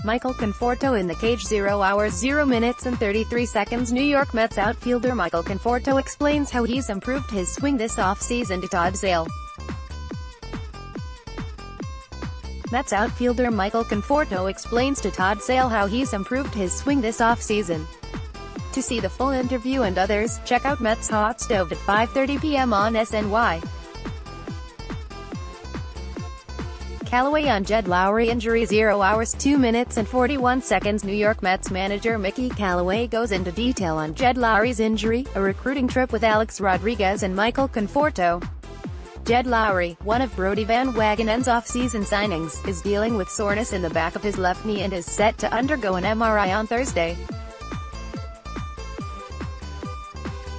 Michael Conforto in the cage. 0 hours 0 minutes and 33 seconds. New York Mets outfielder Michael Conforto explains how he's improved his swing this offseason to Todd Zeile. Mets outfielder Michael Conforto explains to Todd Zeile how he's improved his swing this offseason. To see the full interview and others, check out Mets Hot Stove at 5:30 p.m. on SNY. Callaway on Jed Lowrie injury. 0 hours 2 minutes and 41 seconds. New York Mets manager Mickey Callaway goes into detail on Jed Lowrie's injury, a recruiting trip with Alex Rodriguez and Michael Conforto. Jed Lowrie, one of Brodie Van Wagenen's off-season signings, is dealing with soreness in the back of his left knee and is set to undergo an MRI on Thursday.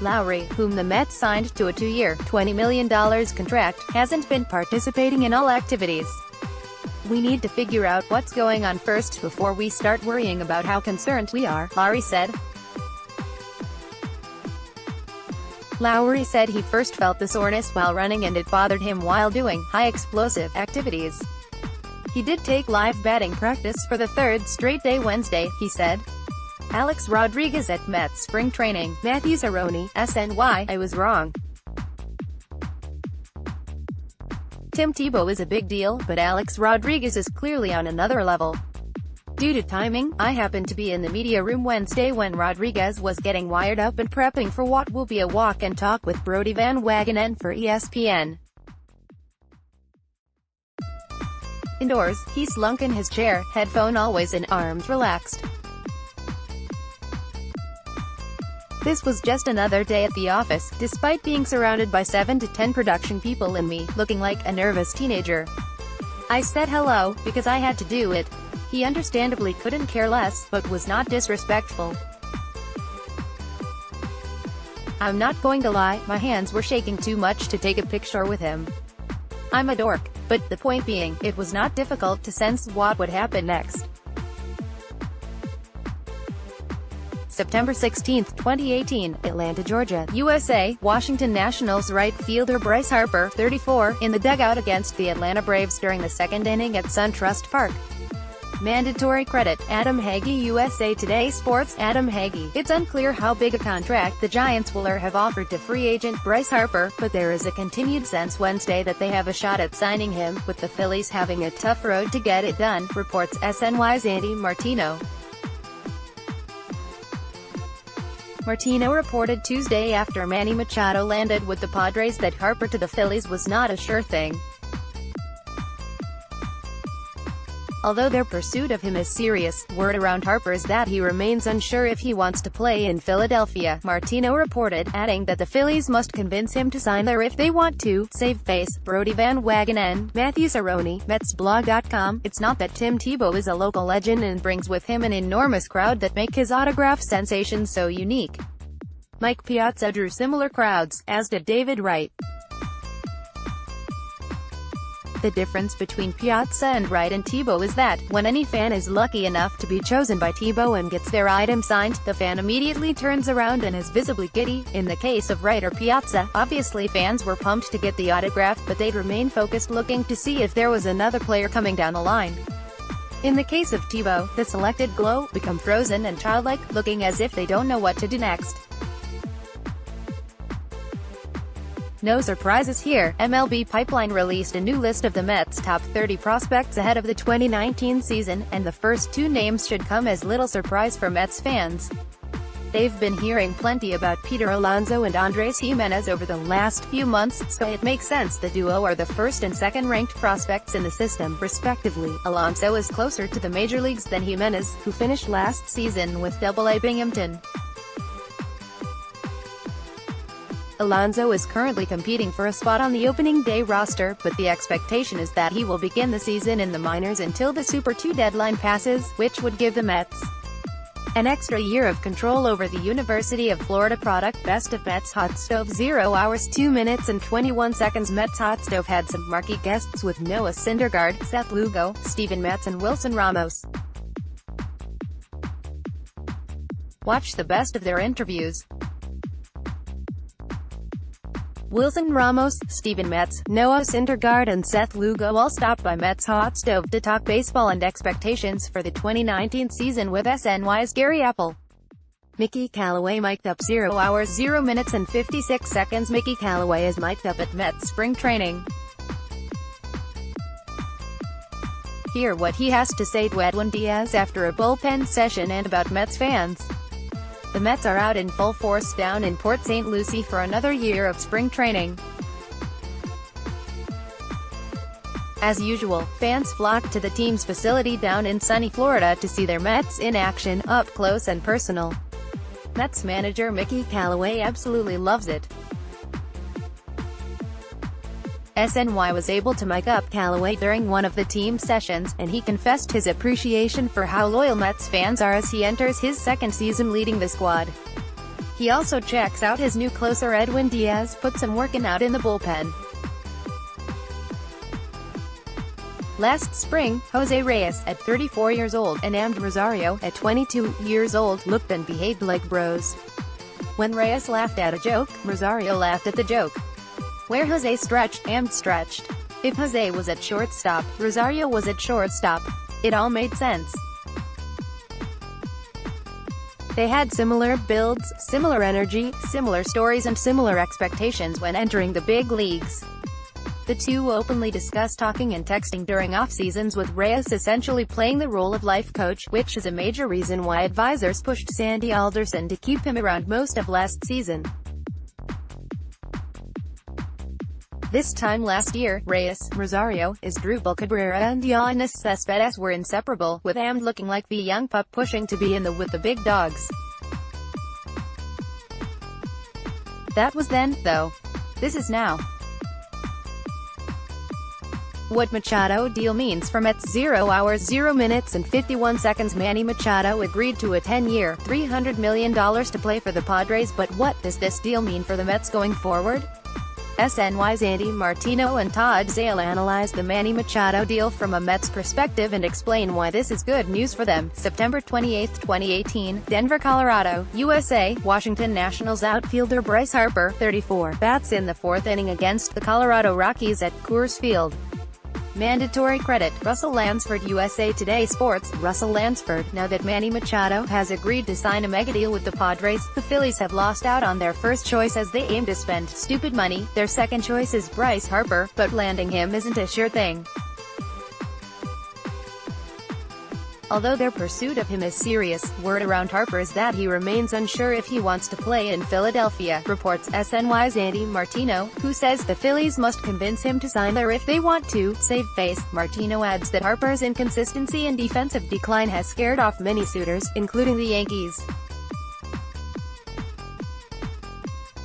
Lowrie, whom the Mets signed to a 2-year, $20 million contract, hasn't been participating in all activities. "We need to figure out what's going on first before we start worrying about how concerned we are," Lowrie said. Lowrie said he first felt the soreness while running and it bothered him while doing high-explosive activities. He did take live batting practice for the third straight day Wednesday, he said. Alex Rodriguez at Mets spring training. Matthew Zeroni, SNY, "I was wrong. Tim Tebow is a big deal, but Alex Rodriguez is clearly on another level. Due to timing, I happened to be in the media room Wednesday when Rodriguez was getting wired up and prepping for what will be a walk and talk with Brodie Van Wagenen for ESPN. Indoors, he slunk in his chair, headphone always in, arms relaxed. This was just another day at the office, despite being surrounded by 7 to 10 production people and me, looking like a nervous teenager. I said hello, because I had to do it." He understandably couldn't care less, but was not disrespectful. "I'm not going to lie, my hands were shaking too much to take a picture with him. I'm a dork. But the point being, it was not difficult to sense what would happen next." September 16, 2018, Atlanta, Georgia, USA. Washington Nationals right fielder Bryce Harper, 34, in the dugout against the Atlanta Braves during the second inning at SunTrust Park. Mandatory credit, Adam Hagee. USA Today Sports. Adam Hagee, "It's unclear how big a contract the Giants will or have offered to free agent Bryce Harper, but there is a continued sense Wednesday that they have a shot at signing him, with the Phillies having a tough road to get it done," reports SNY's Andy Martino. Martino reported Tuesday after Manny Machado landed with the Padres that Harper to the Phillies was not a sure thing. Although their pursuit of him is serious, word around Harper is that he remains unsure if he wants to play in Philadelphia, Martino reported, adding that the Phillies must convince him to sign there if they want to save face. Brodie Van Wagenen, Matthew Zeroni, MetsBlog.com, "It's not that Tim Tebow is a local legend and brings with him an enormous crowd that make his autograph sensation so unique. Mike Piazza drew similar crowds, as did David Wright. The difference between Piazza and Wright and Tebow is that, when any fan is lucky enough to be chosen by Tebow and gets their item signed, the fan immediately turns around and is visibly giddy. In the case of Wright or Piazza, obviously fans were pumped to get the autograph, but they'd remain focused looking to see if there was another player coming down the line. In the case of Tebow, the selected glow, become frozen and childlike, looking as if they don't know what to do next. No surprises here. MLB Pipeline released a new list of the Mets' top 30 prospects ahead of the 2019 season, and the first 2 names should come as little surprise for Mets fans. They've been hearing plenty about Peter Alonso and Andres Gimenez over the last few months, so it makes sense the duo are the first and second-ranked prospects in the system, respectively. Alonso is closer to the major leagues than Gimenez, who finished last season with Double-A Binghamton. Alonso is currently competing for a spot on the opening day roster, but the expectation is that he will begin the season in the minors until the Super 2 deadline passes, which would give the Mets an extra year of control over the University of Florida product. Best of Mets Hot Stove. 0 hours 2 minutes and 21 seconds. Mets Hot Stove had some marquee guests with Noah Syndergaard, Seth Lugo, Steven Matz and Wilson Ramos. Watch the best of their interviews. Wilson Ramos, Steven Metz, Noah Syndergaard and Seth Lugo all stopped by Mets Hot Stove to talk baseball and expectations for the 2019 season with SNY's Gary Apple. Mickey Callaway mic'd up 0 hours 0 minutes and 56 seconds. Mickey Callaway is mic'd up at Mets spring training. Hear what he has to say to Edwin Diaz after a bullpen session and about Mets fans. The Mets are out in full force down in Port St. Lucie for another year of spring training. As usual, fans flock to the team's facility down in sunny Florida to see their Mets in action, up close and personal. Mets manager Mickey Callaway absolutely loves it. SNY was able to mic up Callaway during one of the team sessions, and he confessed his appreciation for how loyal Mets fans are as he enters his second season leading the squad. He also checks out his new closer Edwin Diaz, puts him working out in the bullpen. Last spring, Jose Reyes, at 34 years old, and Amed Rosario, at 22 years old, looked and behaved like bros. When Reyes laughed at a joke, Rosario laughed at the joke. Where Jose stretched, Amed stretched. If Jose was at shortstop, Rosario was at shortstop. It all made sense. They had similar builds, similar energy, similar stories and similar expectations when entering the big leagues. The two openly discussed talking and texting during off-seasons, with Reyes essentially playing the role of life coach, which is a major reason why advisors pushed Sandy Alderson to keep him around most of last season. This time last year, Reyes, Rosario, Asdrubal Cabrera and Yoenis Cespedes were inseparable, with Amed looking like the young pup pushing to be in with the big dogs. That was then, though. This is now. What Machado deal means for Mets. 0 hours 0 minutes and 51 seconds. Manny Machado agreed to a 10-year, $300 million to play for the Padres, but what does this deal mean for the Mets going forward? SNY's Andy Martino and Todd Zeile analyze the Manny Machado deal from a Mets perspective and explain why this is good news for them. September 28, 2018, Denver, Colorado, USA. Washington Nationals outfielder Bryce Harper, 34, bats in the fourth inning against the Colorado Rockies at Coors Field. Mandatory credit, Russell Lansford. USA Today Sports. Russell Lansford. Now that Manny Machado has agreed to sign a mega deal with the Padres, the Phillies have lost out on their first choice as they aim to spend stupid money. Their second choice is Bryce Harper, but landing him isn't a sure thing. Although their pursuit of him is serious, word around Harper is that he remains unsure if he wants to play in Philadelphia, reports SNY's Andy Martino, who says the Phillies must convince him to sign there if they want to save face. Martino adds that Harper's inconsistency and defensive decline has scared off many suitors, including the Yankees.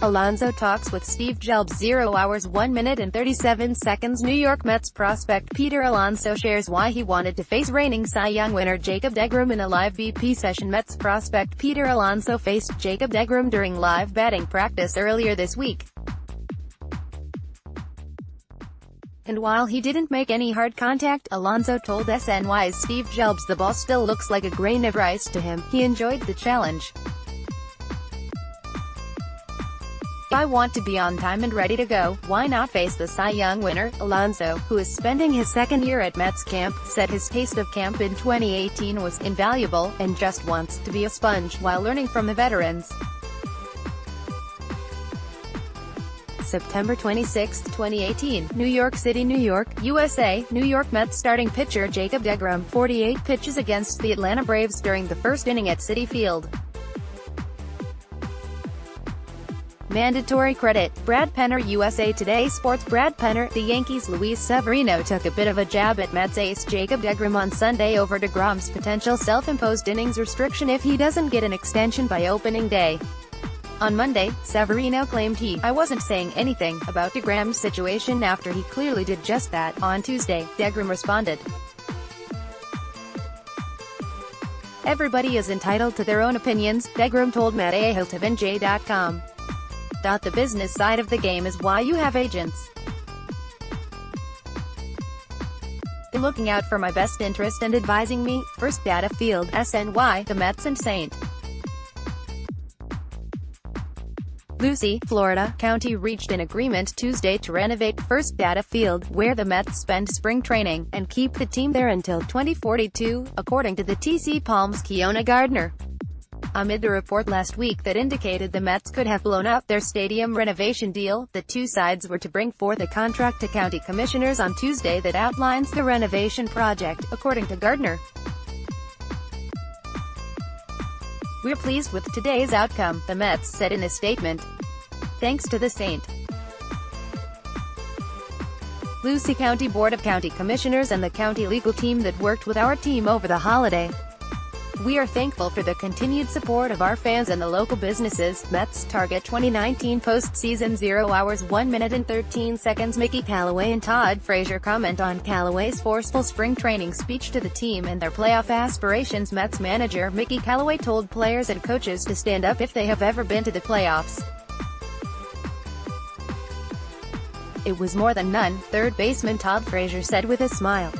Alonso talks with Steve Jelbs. 0 hours 1 minute and 37 seconds. New York Mets prospect Peter Alonso shares why he wanted to face reigning Cy Young winner Jacob deGrom in a live BP session. Mets prospect Peter Alonso faced Jacob deGrom during live batting practice earlier this week. And while he didn't make any hard contact, Alonso told SNY's Steve Jelbs the ball still looks like a grain of rice to him. He enjoyed the challenge. I want to be on time and ready to go. Why not face the Cy Young winner? Alonso, who is spending his second year at Mets camp, said his taste of camp in 2018 was invaluable, and just wants to be a sponge while learning from the veterans. September 26, 2018, New York City, New York, USA. New York Mets starting pitcher Jacob deGrom, 48 pitches against the Atlanta Braves during the first inning at Citi Field. Mandatory credit, Brad Penner. USA Today Sports. Brad Penner. The Yankees' Luis Severino took a bit of a jab at Mets ace Jacob deGrom on Sunday over deGrom's potential self-imposed innings restriction if he doesn't get an extension by opening day. On Monday, Severino claimed I wasn't saying anything about deGrom's situation after he clearly did just that. On Tuesday, deGrom responded, "Everybody is entitled to their own opinions," deGrom told MattAhiltovNJ.com. The business side of the game is why you have agents. They're looking out for my best interest and advising me. First Data Field, SNY, the Mets and St. Lucy, Florida, County reached an agreement Tuesday to renovate First Data Field, where the Mets spend spring training, and keep the team there until 2042, according to the TC Palms' Kiona Gardner. Amid the report last week that indicated the Mets could have blown up their stadium renovation deal, the two sides were to bring forth a contract to county commissioners on Tuesday that outlines the renovation project, according to Gardner. "We're pleased with today's outcome," the Mets said in a statement. "Thanks to the St. Lucie County Board of County Commissioners and the county legal team that worked with our team over the holiday. We are thankful for the continued support of our fans and the local businesses." Mets target 2019 postseason 0 hours 1 minute and 13 seconds. Mickey Callaway and Todd Frazier comment on Callaway's forceful spring training speech to the team and their playoff aspirations. Mets manager Mickey Callaway told players and coaches to stand up if they have ever been to the playoffs. "It was more than none," third baseman Todd Frazier said with a smile.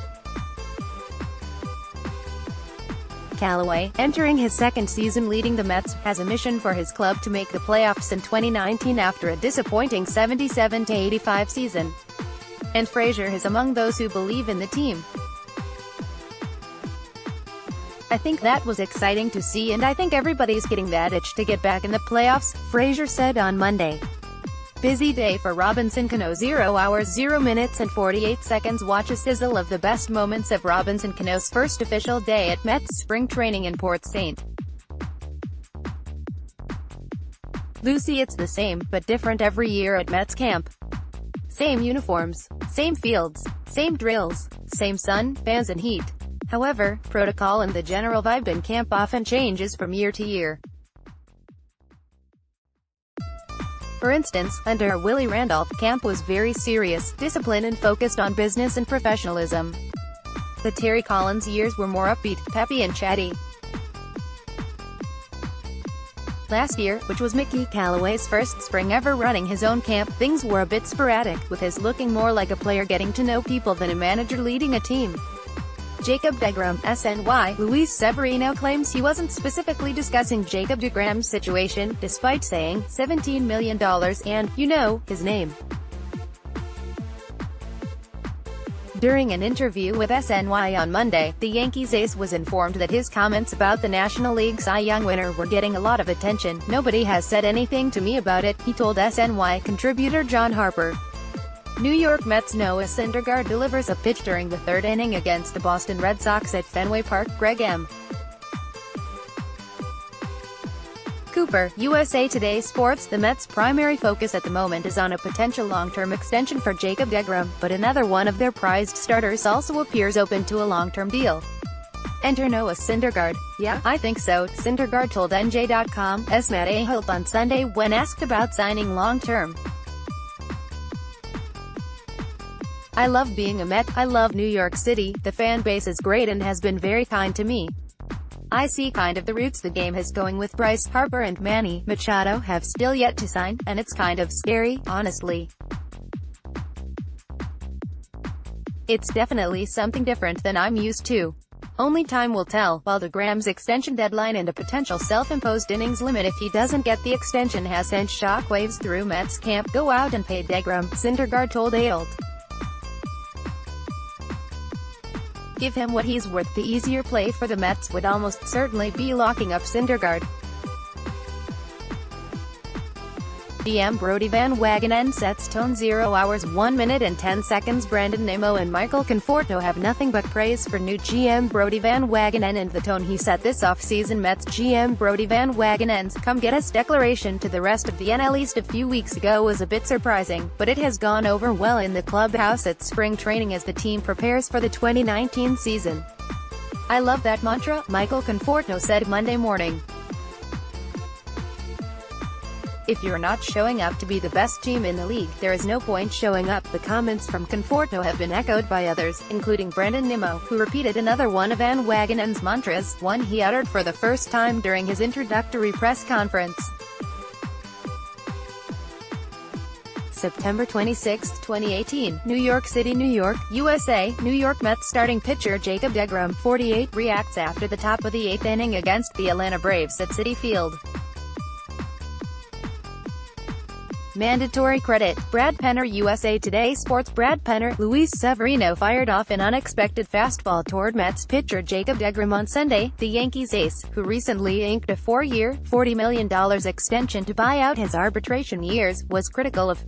Callaway, entering his second season leading the Mets, has a mission for his club to make the playoffs in 2019 after a disappointing 77-85 season. And Frazier is among those who believe in the team. "I think that was exciting to see, and I think everybody's getting that itch to get back in the playoffs," Frazier said on Monday. Busy day for Robinson Cano. 0 hours 0 minutes and 48 seconds. Watch a sizzle of the best moments of Robinson Cano's first official day at Mets spring training in Port St. Lucie. It's the same, but different every year at Mets camp. Same uniforms, same fields, same drills, same sun, fans and heat. However, protocol and the general vibe in camp often changes from year to year. For instance, under Willie Randolph, camp was very serious, disciplined and focused on business and professionalism. The Terry Collins years were more upbeat, peppy and chatty. Last year, which was Mickey Callaway's first spring ever running his own camp, things were a bit sporadic, with his looking more like a player getting to know people than a manager leading a team. Jacob deGrom, SNY. Luis Severino claims he wasn't specifically discussing Jacob deGrom's situation, despite saying $17 million and, you know, his name. During an interview with SNY on Monday, the Yankees ace was informed that his comments about the National League Cy Young winner were getting a lot of attention. "Nobody has said anything to me about it," he told SNY contributor John Harper. New York Mets Noah Syndergaard delivers a pitch during the third inning against the Boston Red Sox at Fenway Park. Greg M. Cooper, USA Today Sports. The Mets' primary focus at the moment is on a potential long-term extension for Jacob deGrom, but another one of their prized starters also appears open to a long-term deal. Enter Noah Syndergaard. "Yeah, I think so," Syndergaard told NJ.com's Matt Aholt on Sunday when asked about signing long-term. "I love being a Met, I love New York City, the fan base is great and has been very kind to me. I see kind of the routes the game has going with Bryce Harper and Manny Machado have still yet to sign, and it's kind of scary, honestly. It's definitely something different than I'm used to. Only time will tell." While deGrom's extension deadline and a potential self-imposed innings limit if he doesn't get the extension has sent shockwaves through Mets camp, "Go out and pay deGrom," Syndergaard told Aholt. "Give him what he's worth." The easier play for the Mets would almost certainly be locking up Syndergaard. GM Brodie Van Wagenen sets tone. 0 hours 1 minute and 10 seconds. Brandon Nimmo and Michael Conforto have nothing but praise for new GM Brodie Van Wagenen and the tone he set this offseason. Mets GM Brodie Van Wagenen's "come get us" declaration to the rest of the NL East a few weeks ago was a bit surprising, but it has gone over well in the clubhouse at spring training as the team prepares for the 2019 season. "I love that mantra," Michael Conforto said Monday morning. "If you're not showing up to be the best team in the league, there is no point showing up." The comments from Conforto have been echoed by others, including Brandon Nimmo, who repeated another one of Van Wagenen's mantras, one he uttered for the first time during his introductory press conference. September 26, 2018, New York City, New York, USA. New York Mets starting pitcher Jacob deGrom, 48, reacts after the top of the 8th inning against the Atlanta Braves at Citi Field. Mandatory credit. Brad Penner. USA Today Sports. Brad Penner, Luis Severino fired off an unexpected fastball toward Mets pitcher Jacob deGrom on Sunday. The Yankees ace, who recently inked a 4-year, $40 million extension to buy out his arbitration years, was critical of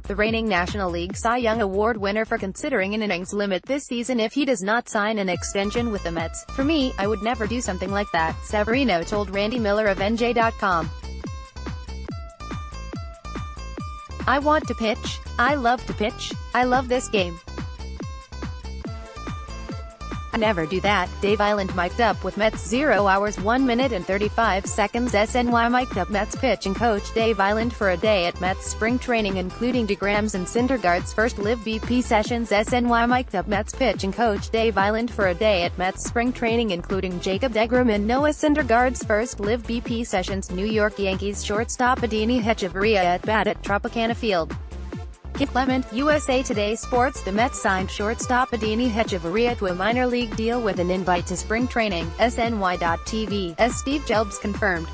the reigning National League Cy Young Award winner for considering an innings limit this season if he does not sign an extension with the Mets. "For me, I would never do something like that," Severino told Randy Miller of NJ.com. "I want to pitch. I love to pitch. I love this game. I never do that." Dave Island mic'd up with Mets 0 hours 1 minute and 35 seconds. SNY mic'd up Mets pitching coach Dave Island for a day at Mets spring training, including deGrom's and Syndergaard's first Live BP sessions. SNY mic'd up Mets pitching coach Dave Island for a day at Mets spring training, including Jacob deGrom and Noah Syndergaard's first Live BP sessions. New York Yankees shortstop Adeiny Hechavarria at bat at Tropicana Field. Kip Clement, USA Today Sports. The Mets signed shortstop Adeiny Hechavarria to a minor league deal with an invite to spring training, SNY.TV, as Steve Jelbs confirmed.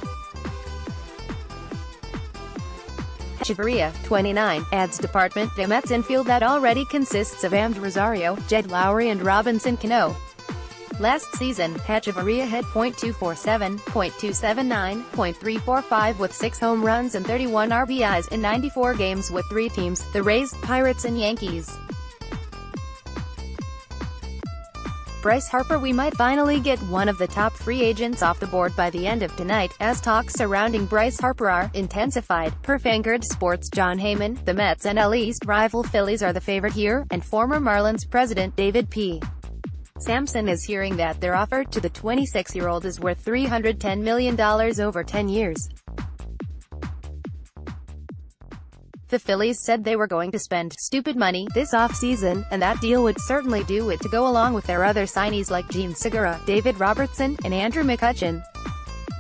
Hechavarria, 29, adds department. The Mets infield that already consists of Amed Rosario, Jed Lowrie and Robinson Cano. Last season, Hechavarria hit .247, .279, .345 with 6 home runs and 31 RBIs in 94 games with 3 teams, the Rays, Pirates and Yankees. Bryce Harper. We might finally get one of the top free agents off the board by the end of tonight, as talks surrounding Bryce Harper are intensified, per Vanguard Sports' John Heyman. The Mets' NL East rival Phillies are the favorite here, and former Marlins president David P. Sampson is hearing that their offer to the 26-year-old is worth $310 million over 10 years. The Phillies said they were going to spend stupid money this offseason, and that deal would certainly do it to go along with their other signees like Gene Segura, David Robertson, and Andrew McCutchen.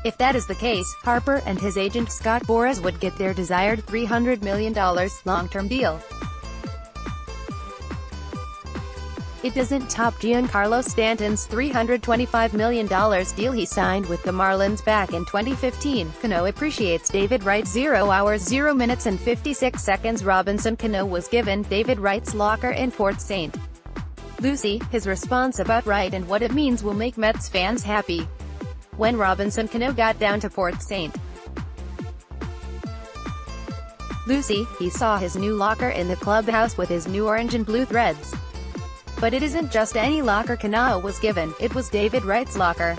If that is the case, Harper and his agent Scott Boras would get their desired $300 million long-term deal. It doesn't top Giancarlo Stanton's $325 million deal he signed with the Marlins back in 2015. Cano appreciates David Wright. 0 hours 0 minutes and 56 seconds. Robinson Cano was given David Wright's locker in Port St. Lucie. His response about Wright and what it means will make Mets fans happy. When Robinson Cano got down to Port St. Lucie, he saw his new locker in the clubhouse with his new orange and blue threads. But it isn't just any locker Cano was given, it was David Wright's locker.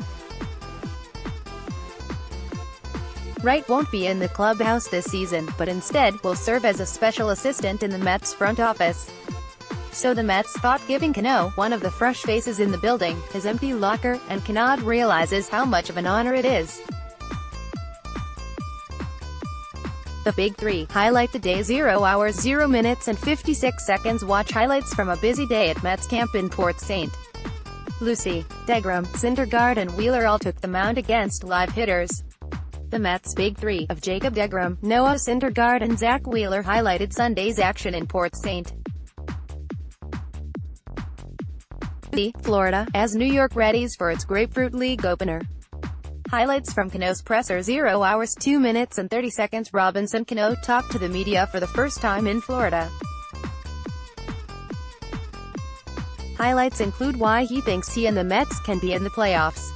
Wright won't be in the clubhouse this season, but instead, will serve as a special assistant in the Mets front office. So the Mets thought giving Cano, one of the fresh faces in the building, his empty locker, and Cano realizes how much of an honor it is. The Big Three highlight the day. 0 hours 0 minutes and 56 seconds. Watch highlights from a busy day at Mets camp in Port St. Lucie. deGrom, Syndergaard and Wheeler all took the mound against live hitters. The Mets' Big Three of Jacob deGrom, Noah Syndergaard and Zach Wheeler highlighted Sunday's action in Port St. Florida, as New York readies for its Grapefruit League opener. Highlights from Cano's presser. 0 hours 2 minutes and 30 seconds. Robinson Cano talked to the media for the first time in Florida. Highlights include why he thinks he and the Mets can be in the playoffs.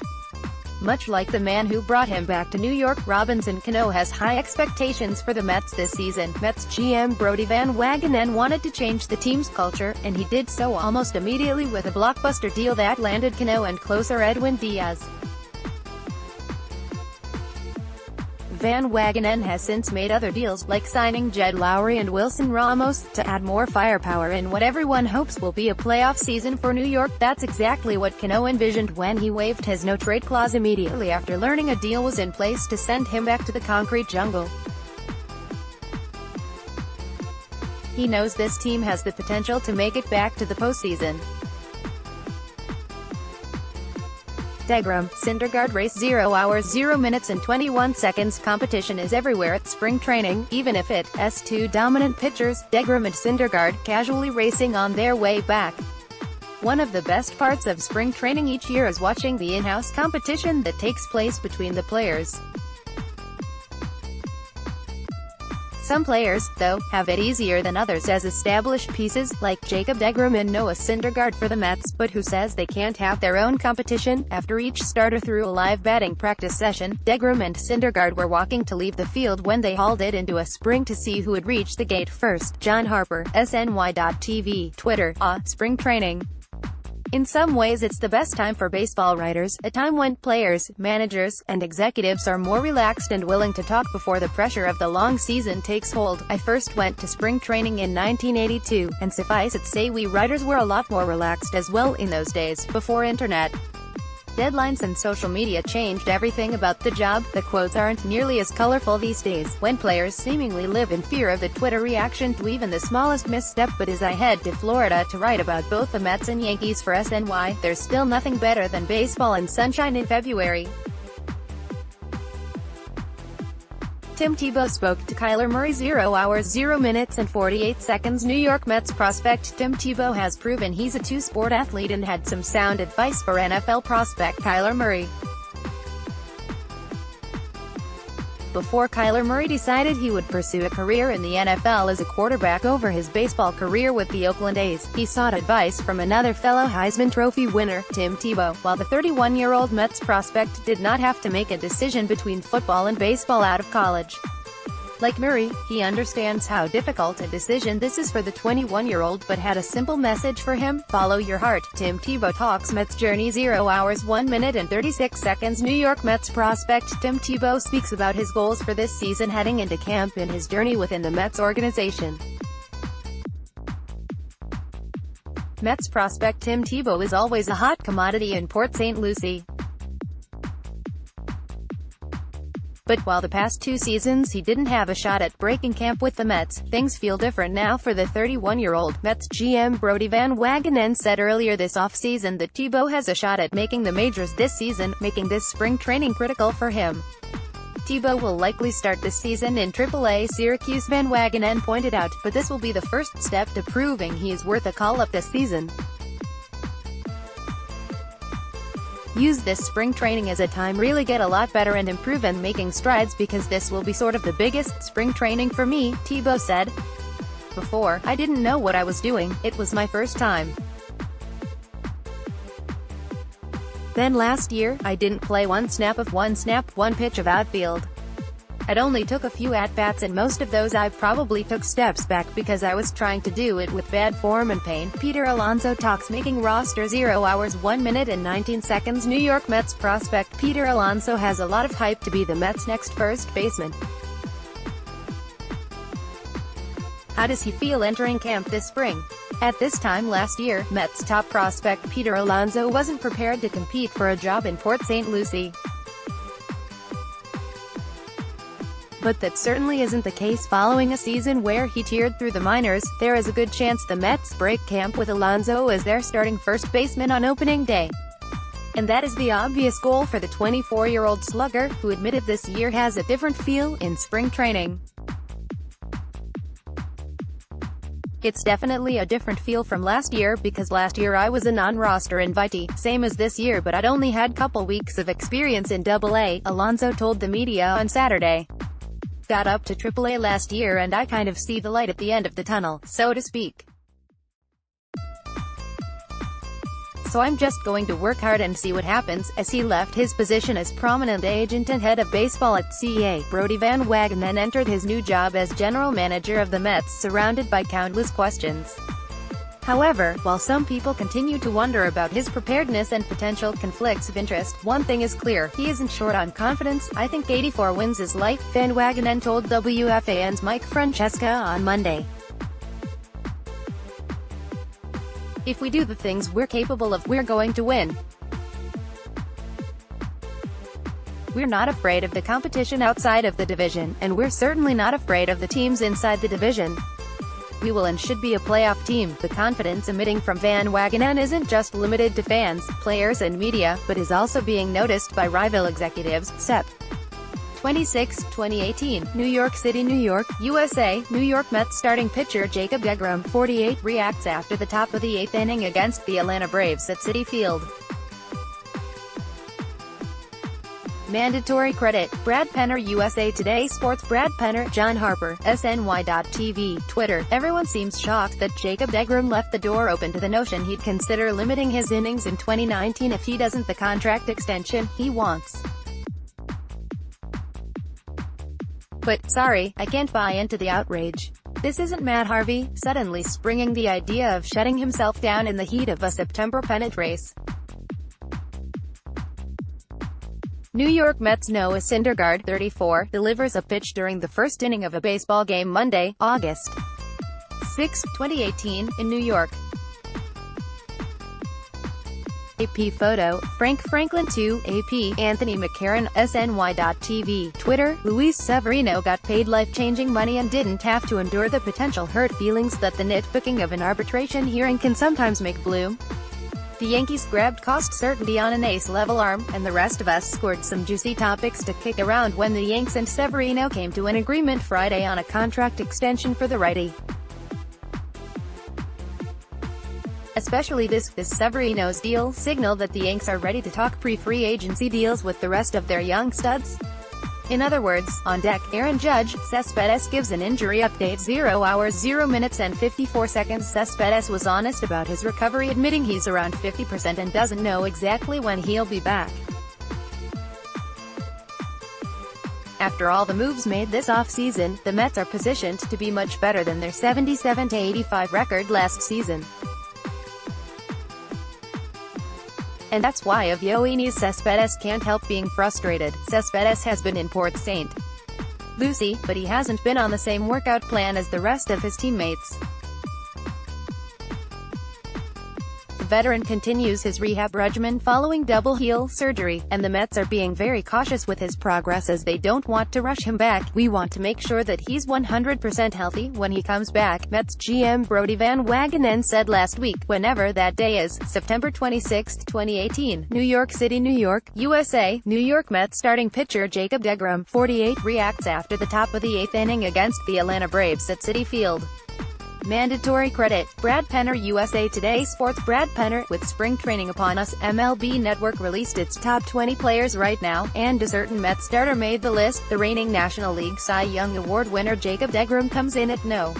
Much like the man who brought him back to New York, Robinson Cano has high expectations for the Mets this season. Mets GM Brodie Van Wagenen wanted to change the team's culture, and he did so almost immediately with a blockbuster deal that landed Cano and closer Edwin Diaz. Van Wagenen has since made other deals, like signing Jed Lowrie and Wilson Ramos, to add more firepower in what everyone hopes will be a playoff season for New York. That's exactly what Cano envisioned when he waived his no-trade clause immediately after learning a deal was in place to send him back to the concrete jungle. He knows this team has the potential to make it back to the postseason. deGrom, Syndergaard race. 0 hours 0 minutes and 21 seconds. Competition is everywhere at spring training, even if it's two dominant pitchers, deGrom and Syndergaard, casually racing on their way back. One of the best parts of spring training each year is watching the in-house competition that takes place between the players. Some players, though, have it easier than others, as established pieces, like Jacob deGrom and Noah Syndergaard for the Mets, but who says they can't have their own competition. After each starter threw a live batting practice session, deGrom and Syndergaard were walking to leave the field when they hauled it into a sprint to see who would reach the gate first. John Harper, SNY.TV, Twitter, spring training. In some ways it's the best time for baseball writers, a time when players, managers, and executives are more relaxed and willing to talk before the pressure of the long season takes hold. I first went to spring training in 1982, and suffice it to say we writers were a lot more relaxed as well in those days, before internet. Deadlines and social media changed everything about the job. The quotes aren't nearly as colorful these days, when players seemingly live in fear of the Twitter reaction to even the smallest misstep. But as I head to Florida to write about both the Mets and Yankees for SNY, there's still nothing better than baseball and sunshine in February. Tim Tebow spoke to Kyler Murray. 0 hours 0 minutes and 48 seconds. New York Mets prospect Tim Tebow has proven he's a two-sport athlete and had some sound advice for NFL prospect Kyler Murray. Before Kyler Murray decided he would pursue a career in the NFL as a quarterback over his baseball career with the Oakland A's, he sought advice from another fellow Heisman Trophy winner, Tim Tebow. While the 31-year-old Mets prospect did not have to make a decision between football and baseball out of college. Like Murray, he understands how difficult a decision this is for the 21-year-old, but had a simple message for him: follow your heart. Tim Tebow talks Mets journey. 0 hours 1 minute and 36 seconds. New York Mets prospect Tim Tebow speaks about his goals for this season heading into camp and his journey within the Mets organization. Mets prospect Tim Tebow is always a hot commodity in Port St. Lucie. But while the past 2 seasons he didn't have a shot at breaking camp with the Mets, things feel different now for the 31-year-old. Mets GM Brodie Van Wagenen said earlier this offseason that Tebow has a shot at making the majors this season, making this spring training critical for him. Tebow will likely start this season in AAA Syracuse, Van Wagenen pointed out, but this will be the first step to proving he is worth a call-up this season. Use this spring training as a time really get a lot better and improve and making strides, because this will be sort of the biggest spring training for me, Tebow said. Before, I didn't know what I was doing, it was my first time. Then last year, I didn't play one snap, one pitch of outfield. I'd only took a few at-bats, and most of those I probably took steps back because I was trying to do it with bad form and pain. Peter Alonso talks making roster. 0 hours 1 minute and 19 seconds. New York Mets prospect Peter Alonso has a lot of hype to be the Mets' next first baseman. How does he feel entering camp this spring? At this time last year, Mets top prospect Peter Alonso wasn't prepared to compete for a job in Port St. Lucie. But that certainly isn't the case following a season where he teared through the minors. There is a good chance the Mets break camp with Alonso as their starting first baseman on opening day. And that is the obvious goal for the 24-year-old slugger, who admitted this year has a different feel in spring training. It's definitely a different feel from last year, because last year I was a non-roster invitee, same as this year, but I'd only had couple weeks of experience in AA, Alonso told the media on Saturday. Got up to AAA last year and I kind of see the light at the end of the tunnel, so to speak. So I'm just going to work hard and see what happens. As he left his position as prominent agent and head of baseball at CEA, Brodie Van Wagenen entered his new job as general manager of the Mets, surrounded by countless questions. However, while some people continue to wonder about his preparedness and potential conflicts of interest, one thing is clear: he isn't short on confidence. I think 84 wins is light, Van Wagenen told WFAN's Mike Francesca on Monday. If we do the things we're capable of, we're going to win. We're not afraid of the competition outside of the division, and we're certainly not afraid of the teams inside the division. We will and should be a playoff team. The confidence emitting from Van Wagenen isn't just limited to fans, players and media, but is also being noticed by rival executives. Sep. 26, 2018, New York City, New York, USA. New York Mets starting pitcher Jacob deGrom, 48, reacts after the top of the 8th inning against the Atlanta Braves at Citi Field. Mandatory credit, Brad Penner USA Today Sports Brad Penner, John Harper, SNY.TV, Twitter. Everyone seems shocked that Jacob deGrom left the door open to the notion he'd consider limiting his innings in 2019 if he doesn't the contract extension he wants. But, sorry, I can't buy into the outrage. This isn't Matt Harvey, suddenly springing the idea of shutting himself down in the heat of a September pennant race. New York Mets Noah Syndergaard, 34, delivers a pitch during the first inning of a baseball game Monday, August 6, 2018, in New York. AP photo, Frank Franklin 2, AP, Anthony McCarron, SNY.TV, Twitter. Luis Severino got paid life-changing money and didn't have to endure the potential hurt feelings that the nitpicking of an arbitration hearing can sometimes make bloom. The Yankees grabbed cost certainty on an ace-level arm, and the rest of us scored some juicy topics to kick around when the Yanks and Severino came to an agreement Friday on a contract extension for the righty. Especially this Severino's deal signal that the Yanks are ready to talk pre-free agency deals with the rest of their young studs. In other words, on deck, Aaron Judge. Cespedes gives an injury update. 0 hours 0 minutes and 54 seconds. Cespedes was honest about his recovery, admitting he's around 50% and doesn't know exactly when he'll be back. After all the moves made this offseason, the Mets are positioned to be much better than their 77-85 record last season. And that's why of Yoenis Cespedes can't help being frustrated. Cespedes has been in Port St. Lucie, but he hasn't been on the same workout plan as the rest of his teammates. The veteran continues his rehab regimen following double heel surgery, and the Mets are being very cautious with his progress as they don't want to rush him back. We want to make sure that he's 100% healthy when he comes back, Mets GM Brodie Van Wagenen said last week, whenever that day is, September 26, 2018, New York City, New York, USA. New York Mets starting pitcher Jacob deGrom, 48, reacts after the top of the 8th inning against the Atlanta Braves at Citi Field. Mandatory credit, Brad Penner USA Today Sports Brad Penner. With spring training upon us, MLB Network released its top 20 players right now, and a certain Mets starter made the list. The reigning National League Cy Young Award winner Jacob deGrom comes in at No.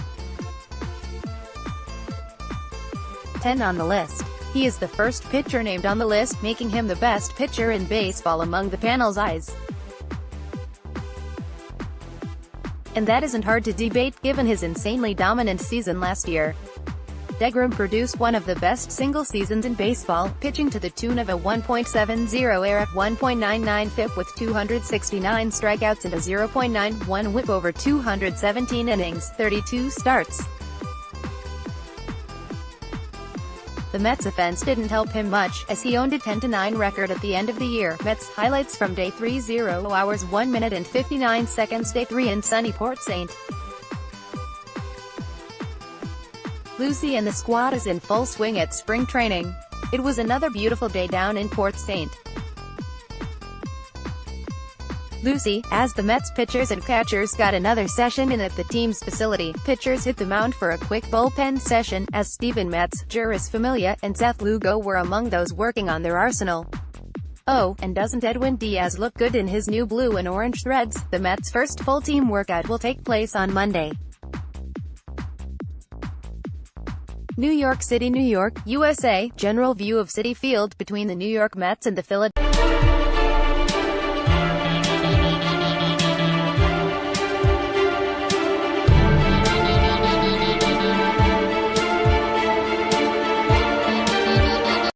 10 on the list. He is the first pitcher named on the list, making him the best pitcher in baseball among the panel's eyes. And that isn't hard to debate, given his insanely dominant season last year. deGrom produced one of the best single seasons in baseball, pitching to the tune of a 1.70 ERA at 1.99 FIP with 269 strikeouts and a 0.91 WHIP over 217 innings, 32 starts. The Mets' offense didn't help him much, as he owned a 10-9 record at the end of the year. Mets highlights from Day 3. 0 hours 1 minute and 59 seconds. Day 3 in sunny Port St. Lucie, and the squad is in full swing at spring training. It was another beautiful day down in Port St. Lucie, as the Mets pitchers and catchers got another session in at the team's facility. Pitchers hit the mound for a quick bullpen session, as Steven Matz, Juris Familia, and Seth Lugo were among those working on their arsenal. Oh, and doesn't Edwin Diaz look good in his new blue and orange threads? The Mets' first full-team workout will take place on Monday. New York City, New York, USA. General view of Citi Field between the New York Mets and the Philadelphia